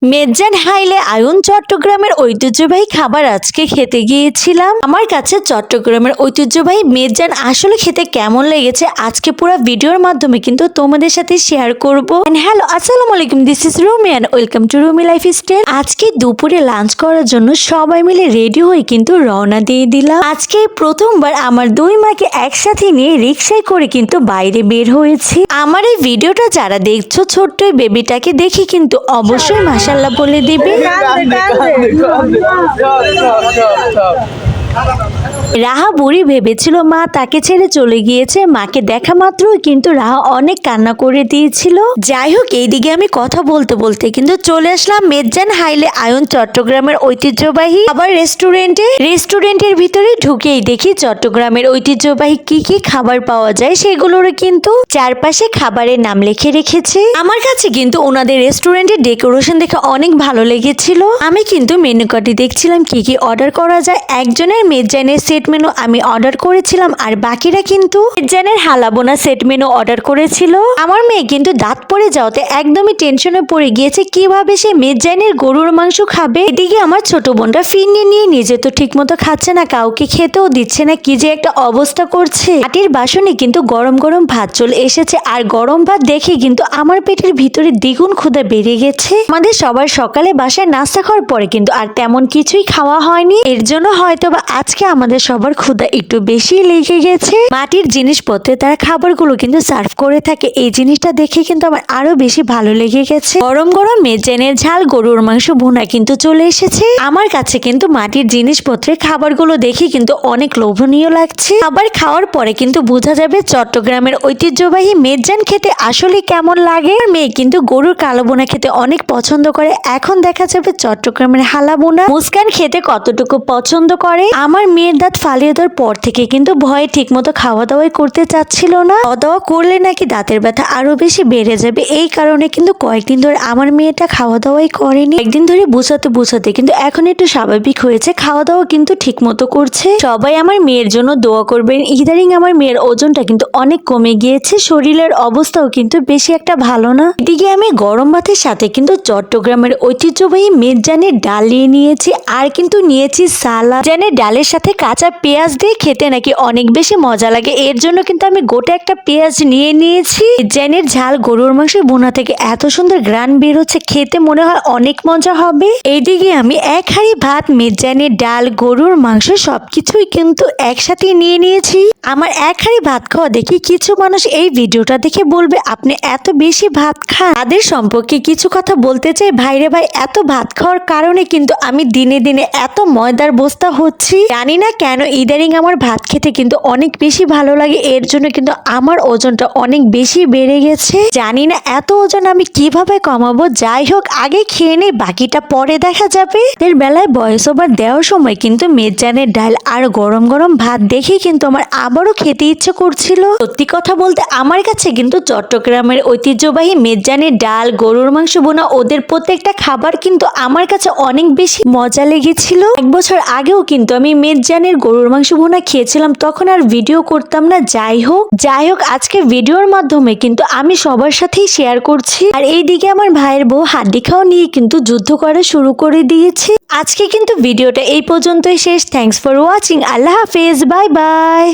মেজান হাইলে ion চট্টগ্রামের ঐতিহ্যবাহী খাবার আজকে খেতে গিয়েছিলাম। আমার কাছে চট্টগ্রামের ঐতিহ্যবাহী মেজান আসলে খেতে কেমন লেগেছে আজকে পুরো ভিডিওর মাধ্যমে কিন্তু তোমাদের সাথে শেয়ার করব। হ্যালো, আসসালামু আলাইকুম, this is Rumi and welcome to Rumi Lifestyle. আজকে দুপুরে লাঞ্চ করার জন্য সবাই মিলে রেডি হয়ে কিন্তু রওনা দিয়ে দিলাম। আজকে প্রথমবার আমার দুই মাকে একসাথে নিয়ে রিক্সায় করে কিন্তু বাইরে বের হয়েছি। আমার এই ভিডিওটা যারা দেখছো ছোট্ট এই বেবিটাকে দেখে কিন্তু অবশ্যই মাশাআল্লাহ বলে দিবে। রাহা বুড়ি ভেবেছিল মা তাকে ছেড়ে চলে গিয়েছে। মাকে দেখা মাত্রই কিন্তু রাহা অনেক কান্না করে দিয়েছিল। যাই হোক, এইদিকে আমি কথা বলতে বলতে কিন্তু চলে আসলাম মেজান হাইলে আয়ন চট্টগ্রামের ঐতিহ্যবাহী খাবার রেস্টুরেন্টের ভিতরে ঢুকেই দেখি চট্টগ্রামের ঐতিহ্যবাহী কি কি খাবার পাওয়া যায় সেগুলোর কিন্তু চারপাশে খাবারের নাম লিখে রেখেছে। আমার কাছে কিন্তু ওনাদের রেস্টুরেন্টের ডেকোরেশন দেখে অনেক ভালো লেগেছিল। আমি কিন্তু মেনু কার্ডে দেখছিলাম কি কি অর্ডার করা যায়। একজনের মেজানের সেট মেনু আমি অর্ডার করেছিলাম আর বাকিরা কিন্তু মেজানের হালাবোনা সেট মেনু অর্ডার করেছিল। আমার মেয়ে কিন্তু দাঁত পড়ে যাওয়াতে একদমই টেনশনে পড়ে গিয়েছে কিভাবে সে মেজানের গরুর মাংস খাবে। এদিকে আমার ছোট বোনটা ফিরনি নিয়ে নিজে তো ঠিক মতো খাচ্ছে না, কাউকে খেতেও দিচ্ছে না, কি যে একটা অবস্থা করছে। মাটির বাসনে কিন্তু গরম গরম ভাত চলে এসেছে আর গরম ভাত দেখে কিন্তু আমার পেটের ভিতরে দ্বিগুণ ক্ষুধা বেড়ে গেছে। আমাদের সবার সকালে বাসায় নাস্তা খাওয়ার পরে কিন্তু আর তেমন কিছুই খাওয়া হয়নি, এর জন্য হয়তোবা আজকে আমাদের সবার ক্ষুধা একটু বেশি লেগে গেছে। মাটির জিনিসপত্রে তারা খাবারগুলো কিন্তু সার্ভ করে থাকে, এই জিনিসটা দেখে কিন্তু আমার আরো বেশি ভালো লেগে গেছে। গরম গরম মেজানের ঝাল গরুর মাংস ভুনা কিন্তু চলে এসেছে। আমার কাছে কিন্তু মাটির জিনিসপত্রের খাবারগুলো দেখে কিন্তু অনেক লোভনীয় লাগছে। খাবার খাওয়ার পরে কিন্তু বোঝা যাবে চট্টগ্রামের ঐতিহ্যবাহী মেজান খেতে আসলে কেমন লাগে। মেয়ে কিন্তু গরুর কালো বোনা খেতে অনেক পছন্দ করে। এখন দেখা যাবে চট্টগ্রামের হালা বোনা মুস্কান খেতে কতটুকু পছন্দ করে। আমার মেয়ের দাঁত ফালিয়ে দেওয়ার পর থেকে কিন্তু ভয়ে ঠিক মতো খাওয়া দাওয়াই করতে চাচ্ছিল না। খাওয়া দাওয়া করলে নাকি দাঁতের ব্যথা আরো বেশি বেড়ে যাবে, এই কারণে কিন্তু কয়েকদিন ধরে আমার মেয়েটা খাওয়া দাওয়াই করেনি। একদিন ধরে বুঝাতে কিন্তু এখন একটু স্বাভাবিক হয়েছে, খাওয়া দাওয়া কিন্তু ঠিক মতো করছে। সবাই আমার মেয়ের জন্য দোয়া করবেন। ইদারিং আমার মেয়ের ওজনটা কিন্তু অনেক কমে গিয়েছে, শরীরের অবস্থাও কিন্তু বেশি একটা ভালো না। এদিকে আমি গরম ভাতের সাথে কিন্তু চট্টগ্রামের ঐতিহ্যবাহী মেজানের ডাল নিয়েছি আর কিন্তু নিয়েছি সালাদ। মেজানের ডালের সাথে কাঁচা পেঁয়াজ দিয়ে খেতে নাকি অনেক বেশি মজা লাগে, এর জন্য কিন্তু আমি গোটা একটা পেঁয়াজ নিয়ে নিয়েছি। মেজানের ঝাল গরুর মাংসের বোনা থেকে এত সুন্দর গ্রান বের হচ্ছে, খেতে মনে হয় অনেক মজা হবে। এইদিকে আমি এক হাঁড়ি ভাত, মেজানের ডাল, গরুর মাংস সবকিছুই কিন্তু একসাথে নিয়ে নিয়েছি। আমার এক হাঁড়ি ভাত খাওয়া দেখি কিছু মানুষ এই ভিডিওটা দেখে বলবে আপনি এত বেশি ভাত খান। তাদের সম্পর্কে কিছু কথা বলতে চাই। ভাইরে ভাই, এত ভাত খাওয়ার কারণে কিন্তু আমি দিনে দিনে এত ময়দার বস্তা হচ্ছি। জানি না কেন ইদানিং আমার ভাত খেতে কিন্তু অনেক বেশি ভালো লাগে, এর জন্য কিন্তু আমার ওজনটা অনেক বেশি বেড়ে গেছে। জানি না এত ওজন আমি কিভাবে কমাবো। যাই হোক, আগে খেয়ে নেই, বাকিটা পরে দেখা যাবে। এর বেলায় ভয়েস ওভার দেওয়ার সময় কিন্তু মেজানের ডাল আর গরম গরম ভাত দেখে কিন্তু আমার আবারও খেতে ইচ্ছে করছিল। সত্যি কথা বলতে আমার কাছে কিন্তু চট্টগ্রামের ঐতিহ্যবাহী মেজানের ডাল, গরুর মাংস বোনা, ওদের প্রত্যেকটা খাবার কিন্তু আমার কাছে অনেক বেশি মজা লেগেছিল। এক বছর আগেও কিন্তু আমি মেজানের গরুর মাংস বোনা খেয়েছিলাম, তখন আর ভিডিও করতাম না। যাই হোক আজকে ভিডিওর মাধ্যমে কিন্তু আমি সবার সাথেই শেয়ার করছি। আর এইদিকে আমার ভাইয়ের বউ হাড্ডি খাওয়া নিয়ে কিন্তু যুদ্ধ করা শুরু করে দিয়েছে। আজকে কিন্তু ভিডিওটা এই পর্যন্তই শেষ। Thanks for watching. আল্লাহ হাফেজ, বাই বাই।